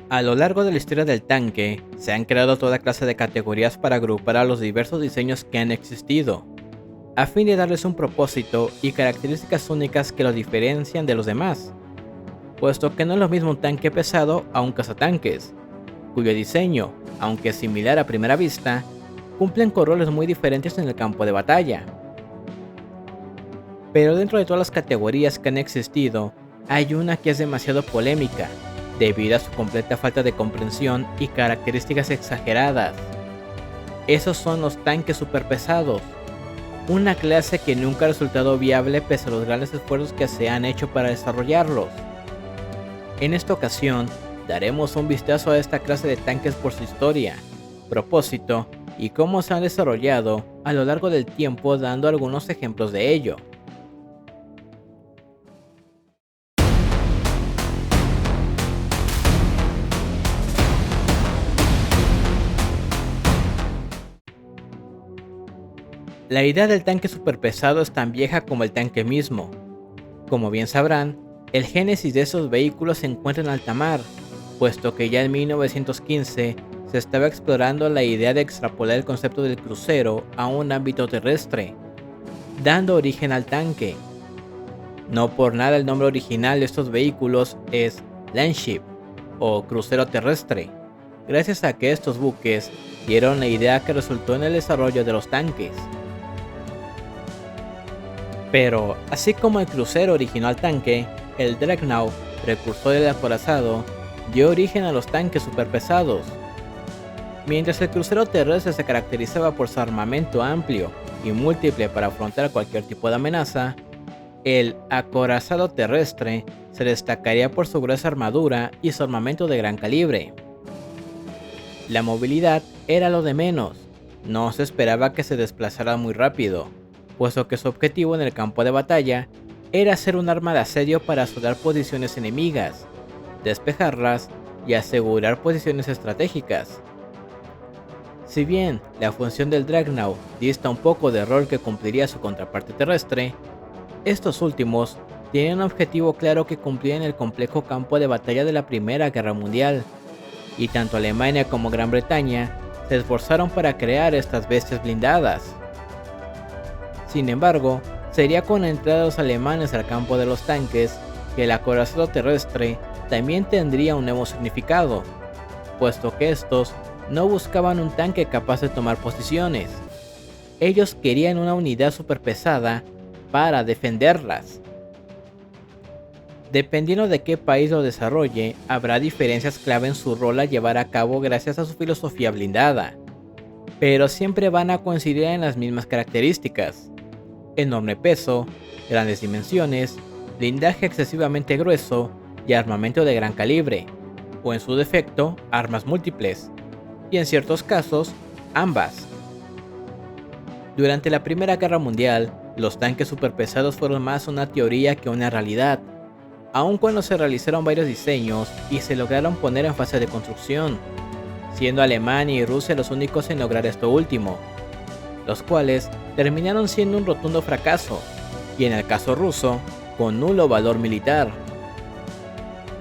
A lo largo de la historia del tanque, se han creado toda clase de categorías para agrupar a los diversos diseños que han existido, a fin de darles un propósito y características únicas que los diferencian de los demás, puesto que no es lo mismo un tanque pesado a un cazatanques, cuyo diseño, aunque similar a primera vista, cumplen con roles muy diferentes en el campo de batalla. Pero dentro de todas las categorías que han existido, hay una que es demasiado polémica, debido a su completa falta de comprensión y características exageradas. Esos son los tanques superpesados, una clase que nunca ha resultado viable pese a los grandes esfuerzos que se han hecho para desarrollarlos. En esta ocasión, daremos un vistazo a esta clase de tanques por su historia, propósito y cómo se han desarrollado a lo largo del tiempo, dando algunos ejemplos de ello. La idea del tanque superpesado es tan vieja como el tanque mismo. Como bien sabrán, el génesis de esos vehículos se encuentra en alta mar, puesto que ya en 1915 se estaba explorando la idea de extrapolar el concepto del crucero a un ámbito terrestre, dando origen al tanque. No por nada el nombre original de estos vehículos es Landship o crucero terrestre, gracias a que estos buques dieron la idea que resultó en el desarrollo de los tanques. Pero, así como el crucero originó al tanque, el Dreadnought, precursor del acorazado, dio origen a los tanques superpesados. Mientras el crucero terrestre se caracterizaba por su armamento amplio y múltiple para afrontar cualquier tipo de amenaza, el acorazado terrestre se destacaría por su gruesa armadura y su armamento de gran calibre. La movilidad era lo de menos, no se esperaba que se desplazara muy rápido, puesto que su objetivo en el campo de batalla era ser un arma de asedio para asediar posiciones enemigas, despejarlas y asegurar posiciones estratégicas. Si bien la función del Dreadnought dista un poco del rol que cumpliría su contraparte terrestre, estos últimos tienen un objetivo claro que cumplir en el complejo campo de batalla de la Primera Guerra Mundial, y tanto Alemania como Gran Bretaña se esforzaron para crear estas bestias blindadas. Sin embargo, sería con la entrada de los alemanes al campo de los tanques que el acorazado terrestre también tendría un nuevo significado, puesto que estos no buscaban un tanque capaz de tomar posiciones. Ellos querían una unidad superpesada para defenderlas. Dependiendo de qué país lo desarrolle, habrá diferencias clave en su rol a llevar a cabo gracias a su filosofía blindada, pero siempre van a coincidir en las mismas características: enorme peso, grandes dimensiones, blindaje excesivamente grueso y armamento de gran calibre, o en su defecto, armas múltiples, y en ciertos casos, ambas. Durante la Primera Guerra Mundial, los tanques superpesados fueron más una teoría que una realidad, aun cuando se realizaron varios diseños y se lograron poner en fase de construcción, siendo Alemania y Rusia los únicos en lograr esto último, los cuales terminaron siendo un rotundo fracaso, y en el caso ruso, con nulo valor militar.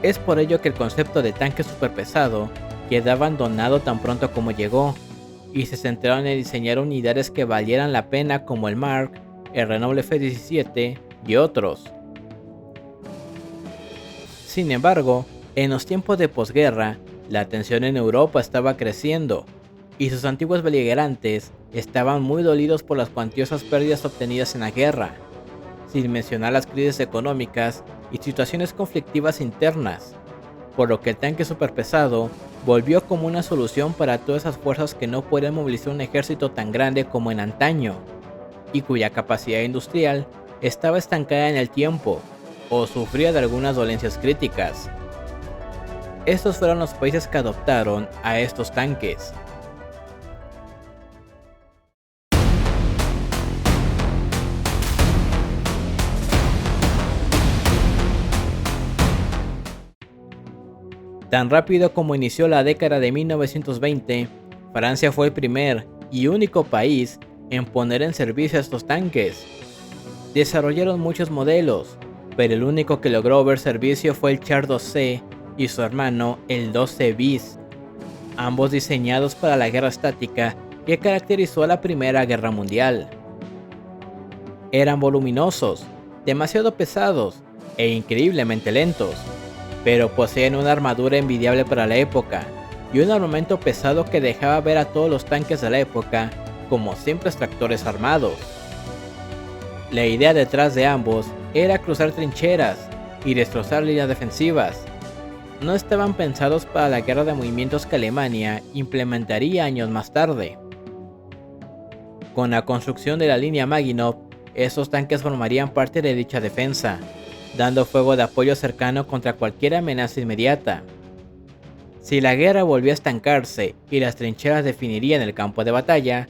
Es por ello que el concepto de tanque superpesado queda abandonado tan pronto como llegó, y se centraron en diseñar unidades que valieran la pena como el Mark, el Renault F-17 y otros. Sin embargo, en los tiempos de posguerra, la tensión en Europa estaba creciendo, y sus antiguos beligerantes estaban muy dolidos por las cuantiosas pérdidas obtenidas en la guerra, sin mencionar las crisis económicas y situaciones conflictivas internas, por lo que el tanque superpesado volvió como una solución para todas esas fuerzas que no podían movilizar un ejército tan grande como en antaño, y cuya capacidad industrial estaba estancada en el tiempo, o sufría de algunas dolencias críticas. Estos fueron los países que adoptaron a estos tanques. Tan rápido como inició la década de 1920, Francia fue el primer y único país en poner en servicio estos tanques. Desarrollaron muchos modelos, pero el único que logró ver servicio fue el Char 2C y su hermano el 12 bis, ambos diseñados para la guerra estática que caracterizó a la Primera Guerra Mundial. Eran voluminosos, demasiado pesados e increíblemente lentos, pero poseían una armadura envidiable para la época y un armamento pesado que dejaba ver a todos los tanques de la época como simples tractores armados. La idea detrás de ambos era cruzar trincheras y destrozar líneas defensivas. No estaban pensados para la guerra de movimientos que Alemania implementaría años más tarde. Con la construcción de la línea Maginot, estos tanques formarían parte de dicha defensa, dando fuego de apoyo cercano contra cualquier amenaza inmediata. Si la guerra volvía a estancarse y las trincheras definirían el campo de batalla,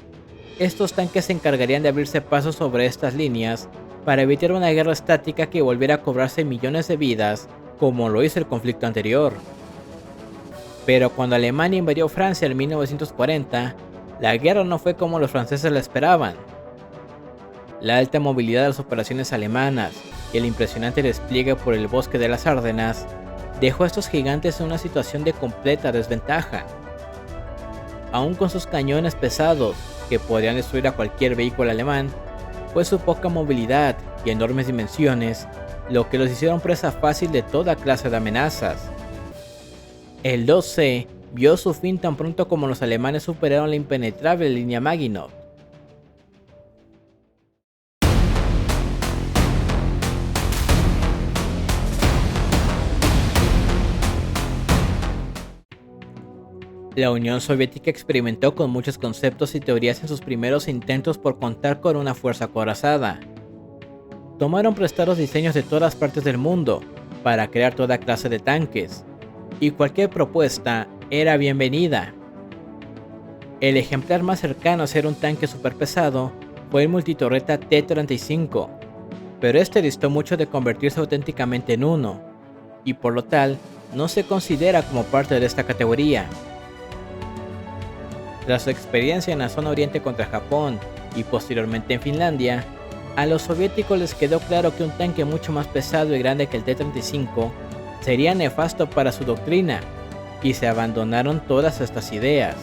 estos tanques se encargarían de abrirse paso sobre estas líneas para evitar una guerra estática que volviera a cobrarse millones de vidas como lo hizo el conflicto anterior. Pero cuando Alemania invadió Francia en 1940, la guerra no fue como los franceses la esperaban. La alta movilidad de las operaciones alemanas y el impresionante despliegue por el bosque de las Ardenas dejó a estos gigantes en una situación de completa desventaja. Aún con sus cañones pesados, que podían destruir a cualquier vehículo alemán, fue su poca movilidad y enormes dimensiones lo que los hicieron presa fácil de toda clase de amenazas. El 2C vio su fin tan pronto como los alemanes superaron la impenetrable línea Maginot. La Unión Soviética experimentó con muchos conceptos y teorías en sus primeros intentos por contar con una fuerza acorazada. Tomaron prestados diseños de todas partes del mundo para crear toda clase de tanques, y cualquier propuesta era bienvenida. El ejemplar más cercano a ser un tanque superpesado fue el multitorreta T-35, pero este distó mucho de convertirse auténticamente en uno, y por lo tal no se considera como parte de esta categoría. Tras su experiencia en la zona oriente contra Japón y posteriormente en Finlandia, a los soviéticos les quedó claro que un tanque mucho más pesado y grande que el T-35 sería nefasto para su doctrina, y se abandonaron todas estas ideas.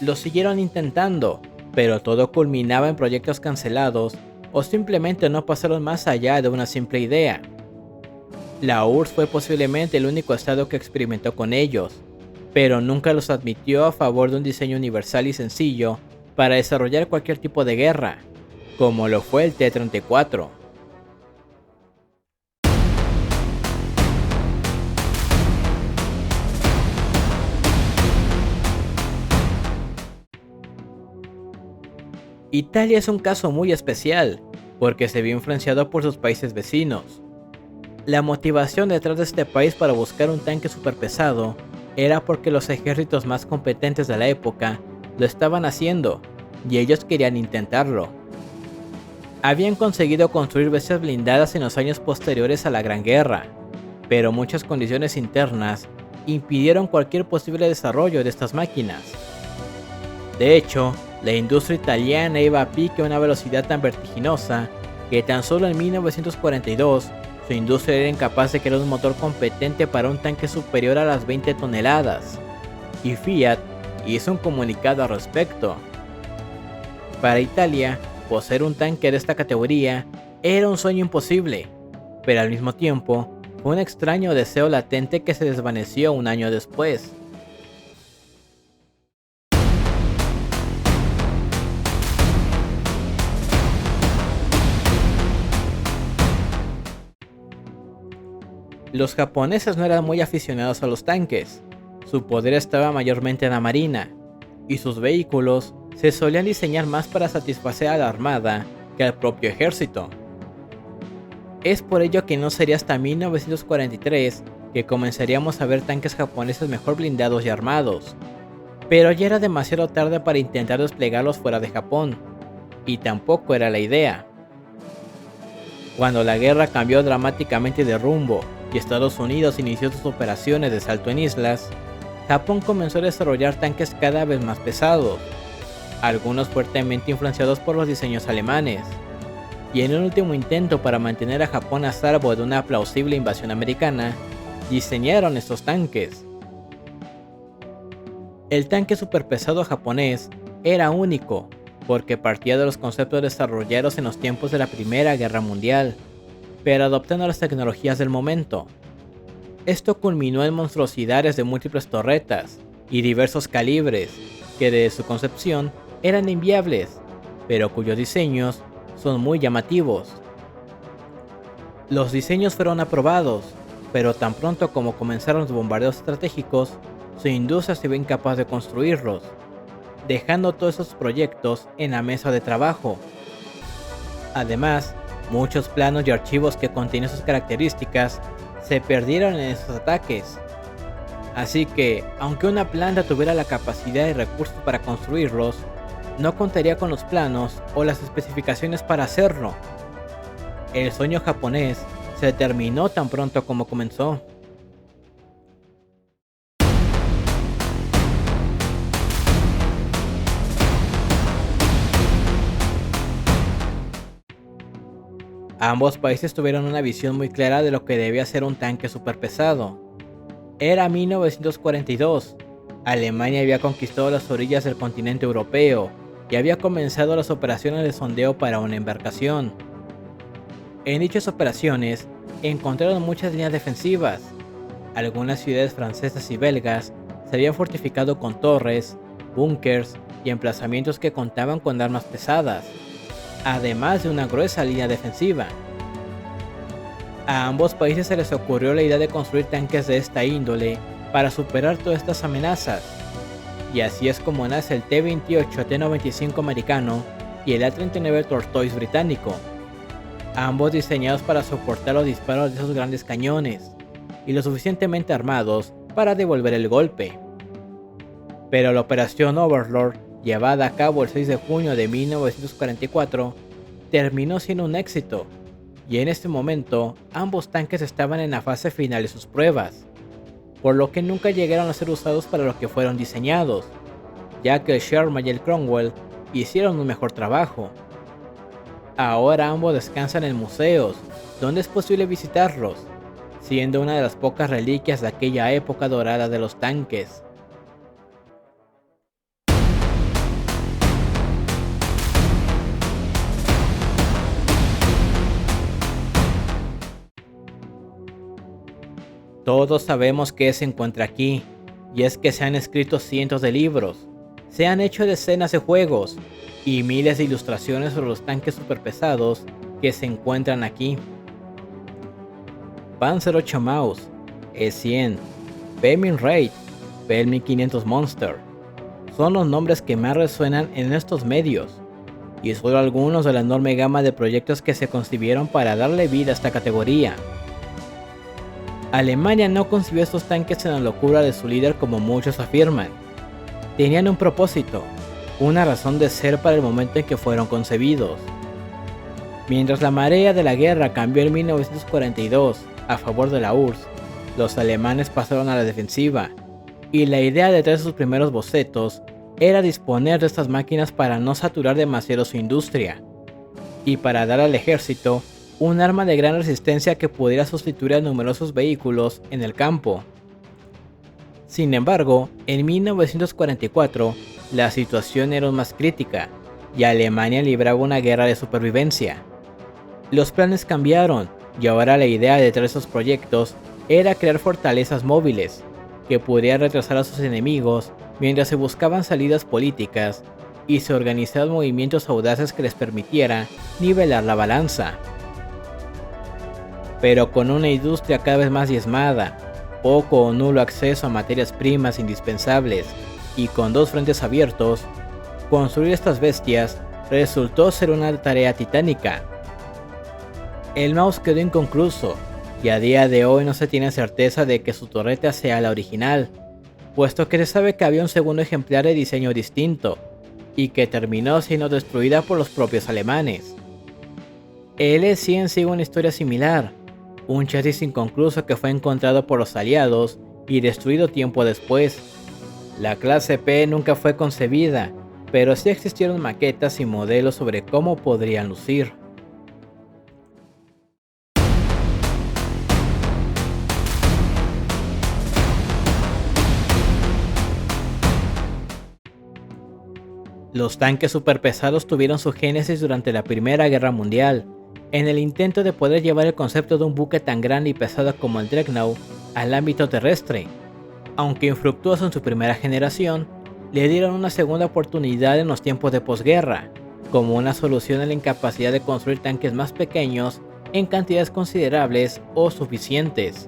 Lo siguieron intentando, pero todo culminaba en proyectos cancelados o simplemente no pasaron más allá de una simple idea. La URSS fue posiblemente el único estado que experimentó con ellos, pero nunca los admitió a favor de un diseño universal y sencillo para desarrollar cualquier tipo de guerra, como lo fue el T-34. Italia es un caso muy especial, porque se vio influenciado por sus países vecinos. La motivación detrás de este país para buscar un tanque superpesado era porque los ejércitos más competentes de la época lo estaban haciendo, y ellos querían intentarlo. Habían conseguido construir bestias blindadas en los años posteriores a la Gran Guerra, pero muchas condiciones internas impidieron cualquier posible desarrollo de estas máquinas. De hecho, la industria italiana iba a pique a una velocidad tan vertiginosa que tan solo en 1942 su industria era incapaz de crear un motor competente para un tanque superior a las 20 toneladas, y Fiat hizo un comunicado al respecto. Para Italia, poseer un tanque de esta categoría era un sueño imposible, pero al mismo tiempo fue un extraño deseo latente que se desvaneció un año después. Los japoneses no eran muy aficionados a los tanques, su poder estaba mayormente en la marina, y sus vehículos se solían diseñar más para satisfacer a la armada que al propio ejército. Es por ello que no sería hasta 1943 que comenzaríamos a ver tanques japoneses mejor blindados y armados, pero ya era demasiado tarde para intentar desplegarlos fuera de Japón, y tampoco era la idea. Cuando la guerra cambió dramáticamente de rumbo y Estados Unidos inició sus operaciones de salto en islas, Japón comenzó a desarrollar tanques cada vez más pesados, algunos fuertemente influenciados por los diseños alemanes, y en un último intento para mantener a Japón a salvo de una plausible invasión americana, diseñaron estos tanques. El tanque superpesado japonés era único, porque partía de los conceptos desarrollados en los tiempos de la Primera Guerra Mundial, pero adoptando las tecnologías del momento. Esto culminó en monstruosidades de múltiples torretas y diversos calibres, que desde su concepción eran inviables, pero cuyos diseños son muy llamativos. Los diseños fueron aprobados, pero tan pronto como comenzaron los bombardeos estratégicos, su industria se vio incapaz de construirlos, dejando todos esos proyectos en la mesa de trabajo. Además, muchos planos y archivos que contienen sus características se perdieron en esos ataques. Así que, aunque una planta tuviera la capacidad y recursos para construirlos, no contaría con los planos o las especificaciones para hacerlo. El sueño japonés se terminó tan pronto como comenzó. Ambos países tuvieron una visión muy clara de lo que debía ser un tanque superpesado. Era 1942. Alemania había conquistado las orillas del continente europeo y había comenzado las operaciones de sondeo para una embarcación. En dichas operaciones encontraron muchas líneas defensivas. Algunas ciudades francesas y belgas se habían fortificado con torres, búnkers y emplazamientos que contaban con armas pesadas, además de una gruesa línea defensiva. A ambos países se les ocurrió la idea de construir tanques de esta índole para superar todas estas amenazas, y así es como nace el T-28 T-95 americano y el A-39 Tortoise británico, ambos diseñados para soportar los disparos de esos grandes cañones, y lo suficientemente armados para devolver el golpe. Pero la operación Overlord, llevada a cabo el 6 de junio de 1944, terminó siendo un éxito, y en este momento ambos tanques estaban en la fase final de sus pruebas, por lo que nunca llegaron a ser usados para lo que fueron diseñados, ya que el Sherman y el Cromwell hicieron un mejor trabajo. Ahora ambos descansan en museos, donde es posible visitarlos, siendo una de las pocas reliquias de aquella época dorada de los tanques. Todos sabemos que se encuentra aquí, y es que se han escrito cientos de libros, se han hecho decenas de juegos, y miles de ilustraciones sobre los tanques superpesados que se encuentran aquí. Panzer 8 Maus, E-100, P-1000 Raid, P-1500 Monster, son los nombres que más resuenan en estos medios, y solo algunos de la enorme gama de proyectos que se concibieron para darle vida a esta categoría. Alemania no concibió estos tanques en la locura de su líder como muchos afirman. Tenían un propósito, una razón de ser para el momento en que fueron concebidos. Mientras la marea de la guerra cambió en 1942 a favor de la URSS, los alemanes pasaron a la defensiva, y la idea detrás de sus primeros bocetos era disponer de estas máquinas para no saturar demasiado su industria, y para dar al ejército un arma de gran resistencia que pudiera sustituir a numerosos vehículos en el campo. Sin embargo, en 1944, la situación era aún más crítica, y Alemania libraba una guerra de supervivencia. Los planes cambiaron, y ahora la idea detrás de esos proyectos era crear fortalezas móviles, que pudieran retrasar a sus enemigos mientras se buscaban salidas políticas, y se organizaban movimientos audaces que les permitiera nivelar la balanza. Pero con una industria cada vez más diezmada, poco o nulo acceso a materias primas indispensables y con dos frentes abiertos, construir estas bestias resultó ser una tarea titánica. El Maus quedó inconcluso y a día de hoy no se tiene certeza de que su torreta sea la original, puesto que se sabe que había un segundo ejemplar de diseño distinto y que terminó siendo destruida por los propios alemanes. El E-100 sigue una historia similar, un chasis inconcluso que fue encontrado por los aliados y destruido tiempo después. La clase P nunca fue concebida, pero sí existieron maquetas y modelos sobre cómo podrían lucir. Los tanques superpesados tuvieron su génesis durante la Primera Guerra Mundial, en el intento de poder llevar el concepto de un buque tan grande y pesado como el Dreadnought al ámbito terrestre. Aunque infructuoso en su primera generación, le dieron una segunda oportunidad en los tiempos de posguerra, como una solución a la incapacidad de construir tanques más pequeños en cantidades considerables o suficientes.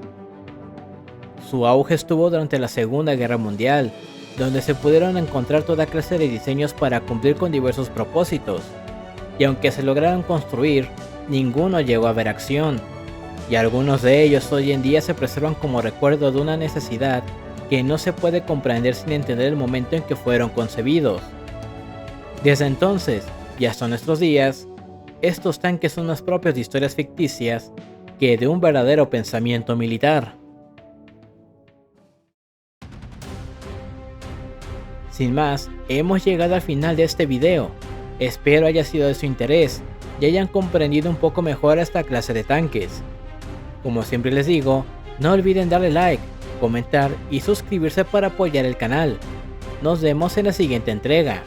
Su auge estuvo durante la Segunda Guerra Mundial, donde se pudieron encontrar toda clase de diseños para cumplir con diversos propósitos, y aunque se lograron construir, ninguno llegó a ver acción, y algunos de ellos hoy en día se preservan como recuerdo de una necesidad que no se puede comprender sin entender el momento en que fueron concebidos. Desde entonces, y hasta nuestros días, estos tanques son más propios de historias ficticias que de un verdadero pensamiento militar. Sin más, hemos llegado al final de este video. Espero haya sido de su interés y hayan comprendido un poco mejor esta clase de tanques. Como siempre les digo, no olviden darle like, comentar y suscribirse para apoyar el canal. Nos vemos en la siguiente entrega.